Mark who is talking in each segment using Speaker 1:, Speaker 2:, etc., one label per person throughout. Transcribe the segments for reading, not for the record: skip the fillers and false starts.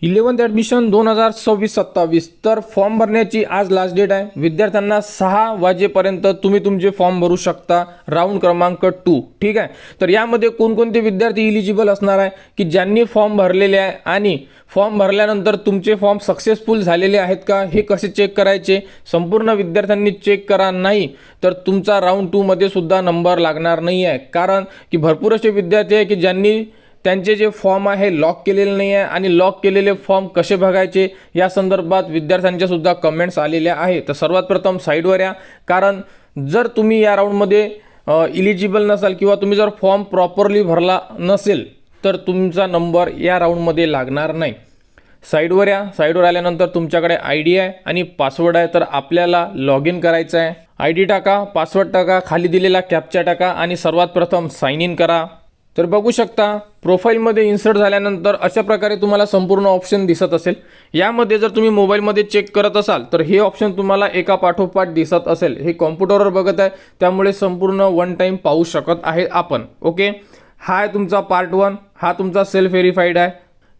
Speaker 1: 11th admission 2026-27 तर form भरण्याची आज लास्ट डेट आहे। विद्यार्थ्यांना 6 वाजेपर्यंत तुम्ही तुमचे फॉर्म भरू शकता। राऊंड क्रमांक 2 ठीक आहे। तर यामध्ये कोणकोणते विद्यार्थी इलिजिबल असणार आहे की ज्यांनी फॉर्म भरलेले आहे आणि फॉर्म भरल्यानंतर तुमचे फॉर्म सक्सेसफुल झालेले आहेत का हे कसे चेक करायचे। संपूर्ण विद्यार्थ्यांनी चेक करा, नाही तर तुमचा राऊंड 2 मध्ये सुद्धा नंबर लागणार नाही आहे। कारण की भरपूर असे विद्यार्थी आहे की ज्यांनी त्यांचे जे फॉर्म आहे लॉक केलेले नाही आहे आणि लॉक केलेले फॉर्म कसे बघायचे या संदर्भात विद्यार्थ्यांच्या सुद्धा कमेंट्स आलेल्या आहे। तर सर्वात प्रथम साईडवर या, कारण जर तुम्ही या राऊंडमध्ये इलिजिबल नसाल किंवा तुम्ही जर फॉर्म प्रॉपरली भरला नसेल तर तुमचा नंबर या राऊंडमध्ये लागणार नाही। साईडवर या, साईडवर आल्यानंतर तुमच्याकडे ID आहे आणि पासवर्ड आहे। तर आपल्याला लॉग इन करायचं आहे। ID टाका, पासवर्ड टाका, खाली दिलेला कॅप्चा टाका आणि सर्वात प्रथम साइन इन करा। तर बघू शकता प्रोफाईलमध्ये इन्सर्ट झाल्यानंतर अशा प्रकारे तुम्हाला संपूर्ण ऑप्शन दिसत असेल। यामध्ये जर तुम्ही मोबाईलमध्ये चेक करत असाल तर हे ऑप्शन तुम्हाला एका पाठोपाठ दिसत असेल। हे कॉम्प्युटरवर बघत आहे त्यामुळे संपूर्ण वन टाइम पाहू शकत आहे आपण। ओके, हा आहे तुमचा पार्ट 1, हा तुमचा सेल्फ व्हेरीफाईड आहे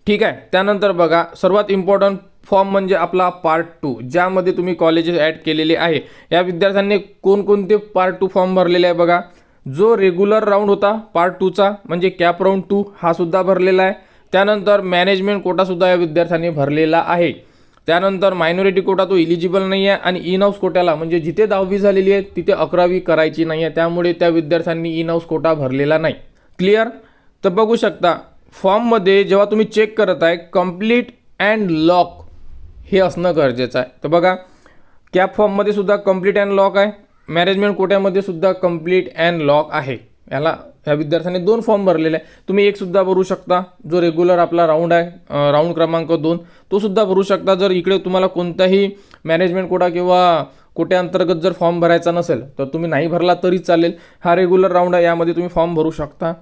Speaker 1: ठीक आहे। त्यानंतर बघा सर्वात इम्पॉर्टंट फॉर्म म्हणजे आपला पार्ट 2 ज्यामध्ये तुम्ही कॉलेजेस ॲड केलेले आहे। या विद्यार्थ्यांनी कोणकोणते पार्ट 2 फॉर्म भरलेले आहे बघा। जो रेग्युलर राऊंड होता पार्ट 2 चा म्हणजे कॅप राऊंड 2 हा सुद्धा भरलेला आहे। त्यानंतर मॅनेजमेंट कोटा सुद्धा या विद्यार्थ्यांनी भरलेला आहे। त्यानंतर मायनॉरिटी कोटा तो इलिजिबल नाही आहे आणि इन हाऊस कोट्याला म्हणजे जिथे 10वी झालेली आहे तिथे 11वी करायची नाही आहे, त्यामुळे त्या विद्यार्थ्यांनी इन हाऊस कोटा भरलेला नाही। क्लिअर? तर बघू शकता फॉर्ममध्ये जेव्हा तुम्ही चेक करत आहे कंप्लीट अँड लॉक हे असणं गरजेचं आहे। तर बघा कॅप फॉर्ममध्ये सुद्धा कंप्लीट अँड लॉक आहे, मॅनेजमेंट कोट्यामध्ये सुद्धा कंप्लीट अँड लॉक आहे। ह्या विद्यार्थ्यांनी 2 फॉर्म भरलेले आहे। तुम्ही एक सुद्धा भरू शकता जो रेग्युलर आपला राऊंड आहे, राऊंड क्रमांक 2 तो सुद्धा भरू शकता। जर इकडे तुम्हाला कोणताही मॅनेजमेंट कोटा किंवा कोट्याअंतर्गत जर फॉर्म भरायचा नसेल तर तुम्ही नाही भरला तरी चालेल। हा रेग्युलर राऊंड आहे, यामध्ये तुम्ही फॉर्म भरू शकता।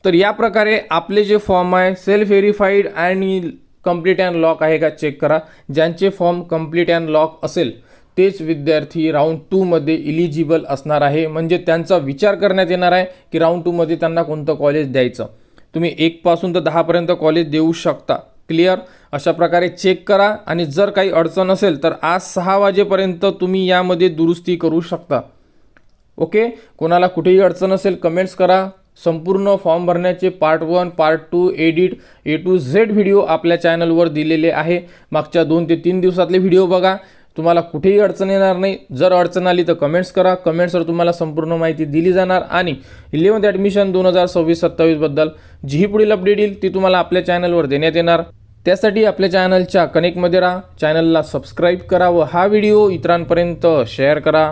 Speaker 1: तर या प्रकारे आपले जे फॉर्म आहे सेल्फ व्हेरीफाईड आणि कंप्लीट अँड लॉक आहे का चेक करा। ज्यांचे फॉर्म कंप्लीट अँड लॉक असेल तेच विद्यार्थी राऊंड 2 मध्ये इलिजिबल असणार आहे। म्हणजे त्यांचा विचार करण्यात येणार आहे की राऊंड 2 मध्ये त्यांना कोणतं कॉलेज द्यायचं। तुम्ही 1 पासून तर 10 पर्यंत कॉलेज देऊ शकता। क्लिअर? अशा प्रकारे चेक करा आणि जर काही अडचण असेल तर आज 6 वाजेपर्यंत तुम्ही यामध्ये दुरुस्ती करू शकता। ओके, कोणाला कुठेही अडचण असेल कमेंट्स करा। संपूर्ण फॉर्म भरण्याचे part 1 part 2 edit A to Z video आपल्या चॅनलवर दिलेले आहे। मागच्या 2 ते 3 दिवसातले व्हिडिओ बघा, तुम्हाला कुठेही अडचण येणार नाही। जर अडचण आली तर कमेंट्स करा, कमेंट्सवर तुम्हाला संपूर्ण माहिती दिली जाणार आणि 11th ॲडमिशन 2026-27 बद्दल जी पुढील अपडेट येईल ती तुम्हाला आपल्या चॅनलवर देण्यात येणार। त्यासाठी आपल्या चॅनलच्या कनेक्टमध्ये राहा, चॅनलला सबस्क्राईब करा व हा व्हिडिओ इतरांपर्यंत शेअर करा।